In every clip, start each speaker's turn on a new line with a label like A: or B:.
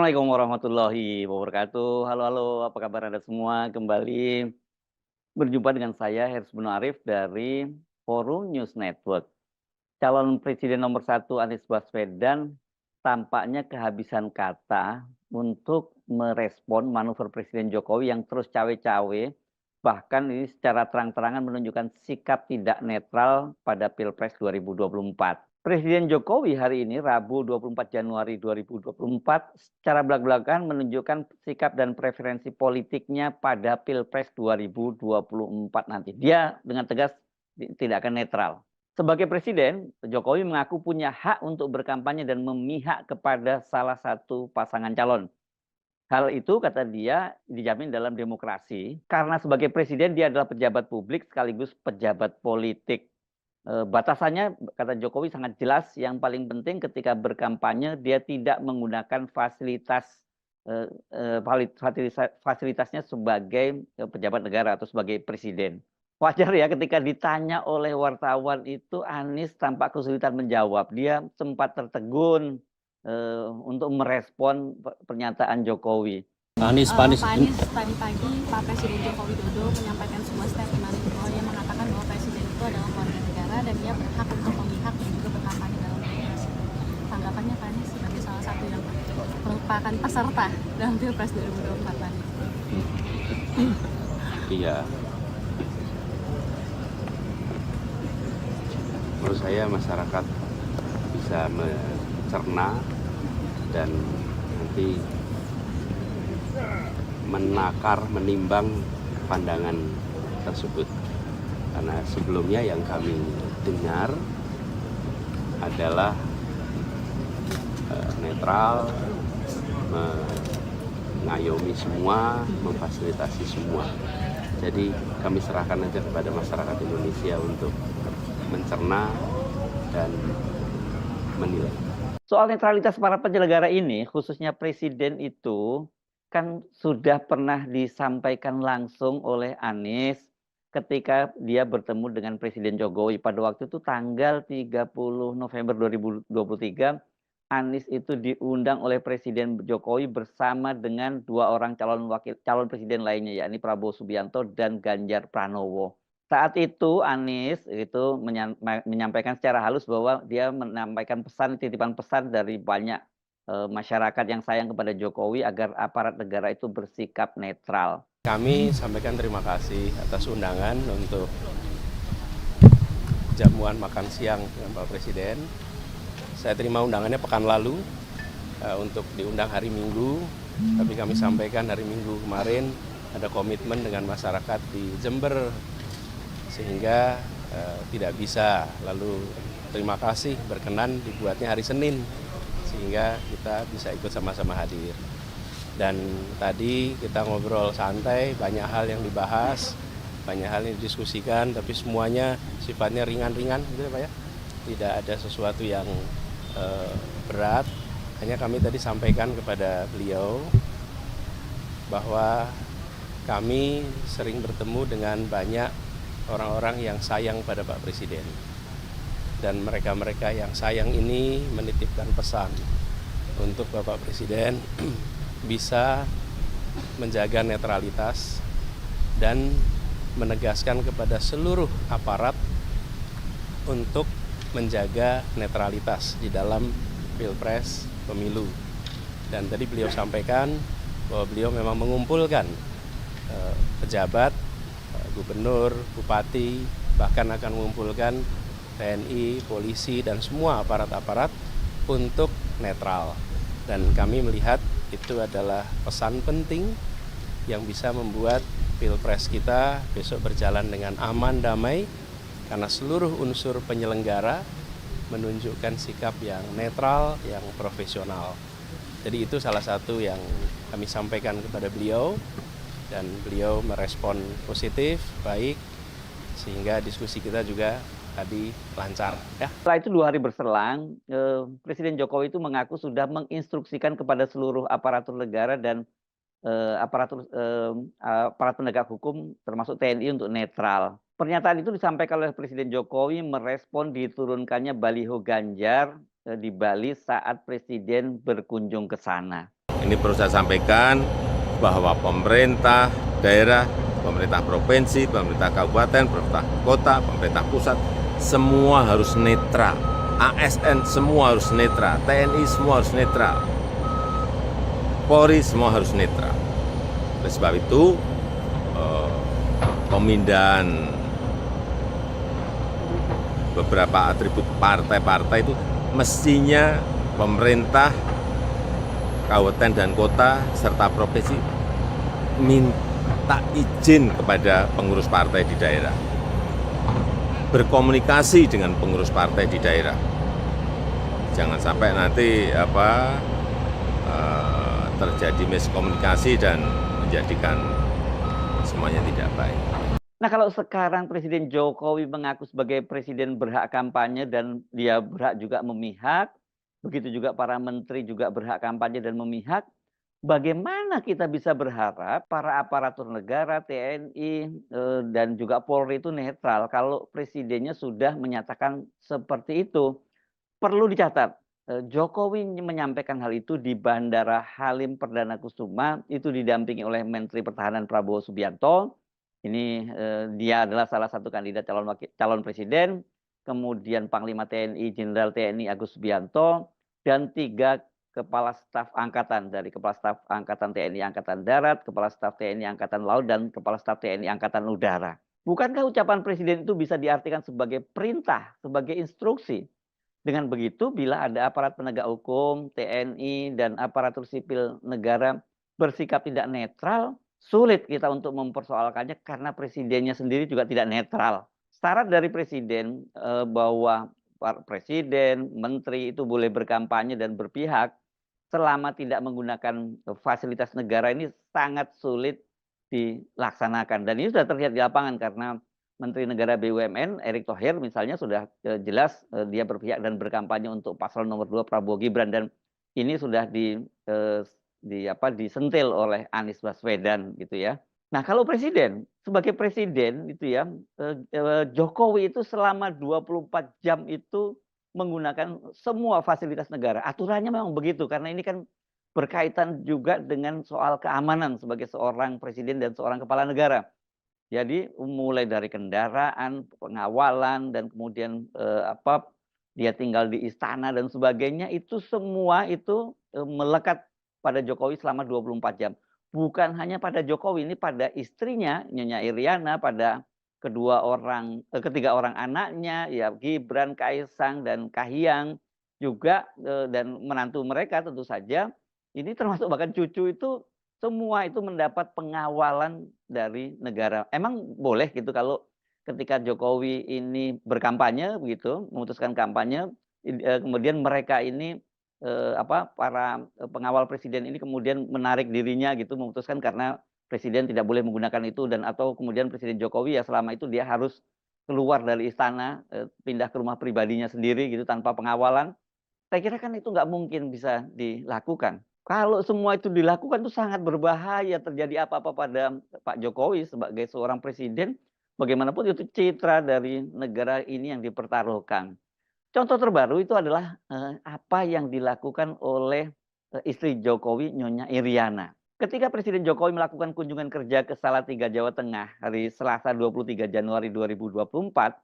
A: Assalamualaikum warahmatullahi wabarakatuh. Halo halo, apa kabar Anda semua? Kembali berjumpa dengan saya Hersbun Arif dari Forum News Network. Calon Presiden nomor satu Anies Baswedan tampaknya kehabisan kata untuk merespon manuver Presiden Jokowi yang terus cawe-cawe, bahkan ini secara terang-terangan menunjukkan sikap tidak netral pada Pilpres 2024. Presiden Jokowi hari ini, Rabu 24 Januari 2024, secara belak-belakan menunjukkan sikap dan preferensi politiknya pada Pilpres 2024 nanti. Dia dengan tegas tidak akan netral. Sebagai presiden, Jokowi mengaku punya hak untuk berkampanye dan memihak kepada salah satu pasangan calon. Hal itu, kata dia, dijamin dalam demokrasi karena sebagai presiden dia adalah pejabat publik sekaligus pejabat politik. Batasannya, kata Jokowi, sangat jelas. Yang paling penting ketika berkampanye dia tidak menggunakan fasilitasnya sebagai pejabat negara atau sebagai presiden. Wajar ya ketika ditanya oleh wartawan itu Anies tampak kesulitan menjawab. Dia sempat tertegun untuk merespon pernyataan Jokowi.
B: Pak Anies tadi pagi Pak Presiden Joko Widodo menyampaikan sebuah statement bahwa ia mengatakan bahwa Presiden itu adalah warga negara dan dia berhak untuk memihak dan juga berkampanye dalam demokrasi. Tanggapannya Pak Anies sebagai salah satu yang merupakan peserta dalam Pilpres 2024 Pak Anies.
C: Iya, menurut saya masyarakat bisa mencerna dan nanti menakar, menimbang pandangan tersebut. Karena sebelumnya yang kami dengar adalah netral, mengayomi semua, memfasilitasi semua. Jadi kami serahkan aja kepada masyarakat Indonesia untuk mencerna dan menilai.
A: Soal netralitas para penyelenggara ini, khususnya presiden itu, kan sudah pernah disampaikan langsung oleh Anies ketika dia bertemu dengan Presiden Jokowi pada waktu itu tanggal 30 November 2023. Anies itu diundang oleh Presiden Jokowi bersama dengan dua orang calon presiden lainnya, yakni Prabowo Subianto dan Ganjar Pranowo. Saat itu Anies itu menyampaikan secara halus bahwa dia menyampaikan titipan pesan dari banyak masyarakat yang sayang kepada Jokowi agar aparat negara itu bersikap netral.
C: Kami sampaikan terima kasih atas undangan untuk jamuan makan siang dengan Pak Presiden. Saya terima undangannya pekan lalu untuk diundang hari Minggu, tapi kami sampaikan hari Minggu kemarin ada komitmen dengan masyarakat di Jember sehingga tidak bisa. Lalu terima kasih berkenan dibuatnya hari Senin sehingga kita bisa ikut sama-sama hadir. Dan tadi kita ngobrol santai, banyak hal yang dibahas, banyak hal yang didiskusikan, tapi semuanya sifatnya ringan-ringan gitu Pak ya. Tidak ada sesuatu yang berat. Hanya kami tadi sampaikan kepada beliau bahwa kami sering bertemu dengan banyak orang-orang yang sayang pada Pak Presiden. Dan mereka-mereka yang sayang ini menitipkan pesan untuk Bapak Presiden bisa menjaga netralitas dan menegaskan kepada seluruh aparat untuk menjaga netralitas di dalam Pilpres pemilu. Dan tadi beliau sampaikan bahwa beliau memang mengumpulkan pejabat, gubernur, bupati, bahkan akan mengumpulkan TNI, polisi, dan semua aparat-aparat untuk netral. Dan kami melihat itu adalah pesan penting yang bisa membuat Pilpres kita besok berjalan dengan aman, damai, karena seluruh unsur penyelenggara menunjukkan sikap yang netral, yang profesional. Jadi itu salah satu yang kami sampaikan kepada beliau, dan beliau merespon positif, baik, sehingga diskusi kita juga tadi lancar. Ya.
A: Setelah itu 2 hari berselang, Presiden Jokowi itu mengaku sudah menginstruksikan kepada seluruh aparatur negara dan aparat penegak hukum termasuk TNI untuk netral. Pernyataan itu disampaikan oleh Presiden Jokowi merespon diturunkannya baliho Ganjar di Bali saat Presiden berkunjung ke sana.
D: Ini perlu saya sampaikan bahwa pemerintah daerah, pemerintah provinsi, pemerintah kabupaten, pemerintah kota, pemerintah pusat, semua harus netral. ASN semua harus netral, TNI semua harus netral, Polri semua harus netral. Oleh sebab itu, pemindahan beberapa atribut partai-partai itu mestinya pemerintah, kabupaten dan kota, serta provinsi minta izin kepada pengurus partai di daerah. Berkomunikasi dengan pengurus partai di daerah. Jangan sampai nanti terjadi miskomunikasi dan menjadikan semuanya tidak baik.
A: Nah, kalau sekarang Presiden Jokowi mengaku sebagai presiden berhak kampanye dan dia berhak juga memihak, begitu juga para menteri juga berhak kampanye dan memihak, bagaimana kita bisa berharap para aparatur negara, TNI, dan juga Polri itu netral kalau presidennya sudah menyatakan seperti itu? Perlu dicatat, Jokowi menyampaikan hal itu di Bandara Halim Perdana Kusuma, itu didampingi oleh Menteri Pertahanan Prabowo Subianto. Ini dia adalah salah satu kandidat calon presiden, kemudian Panglima TNI Jenderal TNI Agus Subianto, dan 3 kepala staf angkatan, dari Kepala Staf Angkatan TNI Angkatan Darat, Kepala Staf TNI Angkatan Laut, dan Kepala Staf TNI Angkatan Udara. Bukankah ucapan presiden itu bisa diartikan sebagai perintah, sebagai instruksi? Dengan begitu, bila ada aparat penegak hukum, TNI, dan aparatur sipil negara bersikap tidak netral, sulit kita untuk mempersoalkannya karena presidennya sendiri juga tidak netral. Syarat dari presiden bahwa presiden, menteri itu boleh berkampanye dan berpihak selama tidak menggunakan fasilitas negara ini sangat sulit dilaksanakan. Dan ini sudah terlihat di lapangan karena Menteri Negara BUMN Erick Thohir misalnya sudah jelas dia berpihak dan berkampanye untuk paslon nomor 2 Prabowo Gibran, dan ini sudah disentil oleh Anies Baswedan gitu ya. Nah, kalau presiden, sebagai presiden itu ya, Jokowi itu selama 24 jam itu menggunakan semua fasilitas negara. Aturannya memang begitu karena ini kan berkaitan juga dengan soal keamanan sebagai seorang presiden dan seorang kepala negara. Jadi mulai dari kendaraan, pengawalan, dan kemudian dia tinggal di istana dan sebagainya, itu semua itu melekat pada Jokowi selama 24 jam. Bukan hanya pada Jokowi, ini pada istrinya Nyonya Iriana, pada ketiga orang anaknya, ya Gibran, Kaisang, dan Kahiyang juga, dan menantu mereka tentu saja. Ini termasuk bahkan cucu itu, semua itu mendapat pengawalan dari negara. Emang boleh gitu kalau ketika Jokowi ini berkampanye begitu, memutuskan kampanye, kemudian mereka ini para pengawal presiden ini kemudian menarik dirinya gitu, memutuskan karena presiden tidak boleh menggunakan itu, dan atau kemudian Presiden Jokowi ya selama itu dia harus keluar dari istana, pindah ke rumah pribadinya sendiri gitu tanpa pengawalan. Saya kira kan itu nggak mungkin bisa dilakukan. Kalau semua itu dilakukan itu sangat berbahaya, terjadi apa-apa pada Pak Jokowi sebagai seorang presiden, bagaimanapun itu citra dari negara ini yang dipertaruhkan. Contoh terbaru itu adalah apa yang dilakukan oleh istri Jokowi, Nyonya Iriana. Ketika Presiden Jokowi melakukan kunjungan kerja ke Salatiga, Jawa Tengah hari Selasa 23 Januari 2024,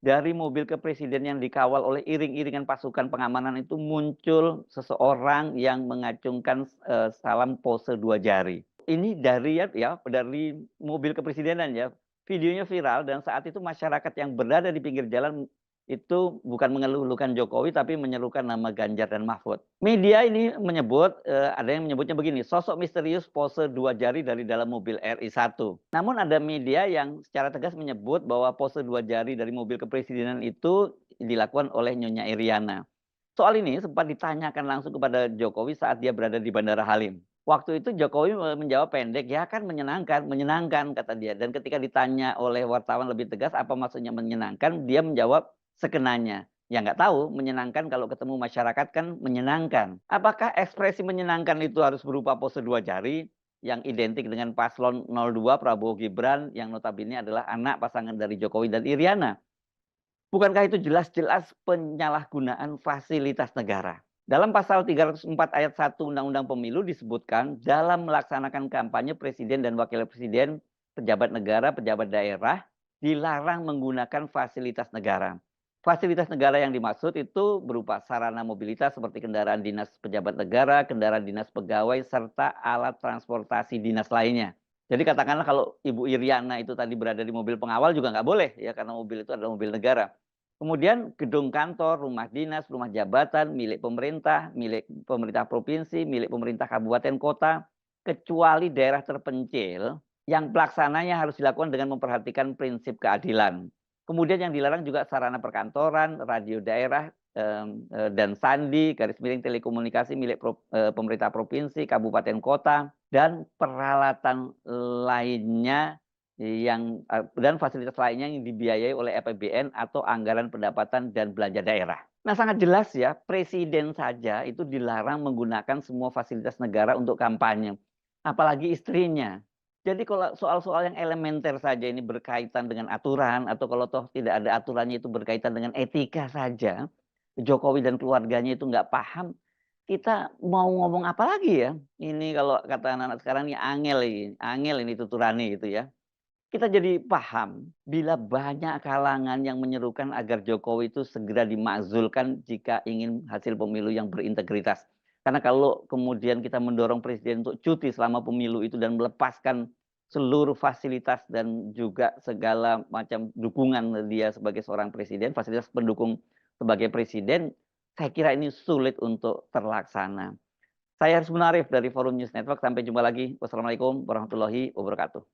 A: dari mobil kepresiden yang dikawal oleh iring-iringan pasukan pengamanan itu muncul seseorang yang mengacungkan salam pose 2 jari. Ini dari mobil kepresidenan ya. Videonya viral dan saat itu masyarakat yang berada di pinggir jalan itu bukan mengeluhkan Jokowi tapi menyerukan nama Ganjar dan Mahfud. Media ini menyebut, ada yang menyebutnya begini, sosok misterius pose 2 jari dari dalam mobil RI1. Namun ada media yang secara tegas menyebut bahwa pose 2 jari dari mobil kepresidenan itu dilakukan oleh Nyonya Iriana. Soal ini sempat ditanyakan langsung kepada Jokowi saat dia berada di Bandara Halim. Waktu itu Jokowi menjawab pendek, ya kan menyenangkan kata dia. Dan ketika ditanya oleh wartawan lebih tegas apa maksudnya menyenangkan, dia menjawab sekenanya. Ya nggak tahu, menyenangkan kalau ketemu masyarakat kan menyenangkan. Apakah ekspresi menyenangkan itu harus berupa pose 2 jari yang identik dengan paslon 02 Prabowo Gibran yang notabene adalah anak pasangan dari Jokowi dan Iriana? Bukankah itu jelas-jelas penyalahgunaan fasilitas negara? Dalam pasal 304 ayat 1 Undang-Undang Pemilu disebutkan dalam melaksanakan kampanye presiden dan wakil presiden, pejabat negara, pejabat daerah dilarang menggunakan fasilitas negara. Fasilitas negara yang dimaksud itu berupa sarana mobilitas seperti kendaraan dinas pejabat negara, kendaraan dinas pegawai, serta alat transportasi dinas lainnya. Jadi katakanlah kalau Ibu Iriana itu tadi berada di mobil pengawal juga nggak boleh ya, karena mobil itu adalah mobil negara. Kemudian gedung kantor, rumah dinas, rumah jabatan, milik pemerintah provinsi, milik pemerintah kabupaten kota, kecuali daerah terpencil yang pelaksananya harus dilakukan dengan memperhatikan prinsip keadilan. Kemudian yang dilarang juga sarana perkantoran, radio daerah, dan sandi, garis miring telekomunikasi milik pemerintah provinsi, kabupaten kota, dan peralatan lainnya dan fasilitas lainnya yang dibiayai oleh APBN atau anggaran pendapatan dan belanja daerah. Nah, sangat jelas ya, presiden saja itu dilarang menggunakan semua fasilitas negara untuk kampanye, apalagi istrinya. Jadi kalau soal-soal yang elementer saja ini berkaitan dengan aturan, atau kalau toh tidak ada aturannya itu berkaitan dengan etika saja, Jokowi dan keluarganya itu nggak paham, kita mau ngomong apa lagi ya? Ini kalau kata anak-anak sekarang ini angel ini tuturane gitu ya. Kita jadi paham bila banyak kalangan yang menyerukan agar Jokowi itu segera dimakzulkan jika ingin hasil pemilu yang berintegritas. Karena kalau kemudian kita mendorong presiden untuk cuti selama pemilu itu dan melepaskan seluruh fasilitas dan juga segala macam dukungan dia sebagai seorang presiden, fasilitas pendukung sebagai presiden, saya kira ini sulit untuk terlaksana. Saya Haris Munarif dari Forum News Network. Sampai jumpa lagi. Wassalamualaikum warahmatullahi wabarakatuh.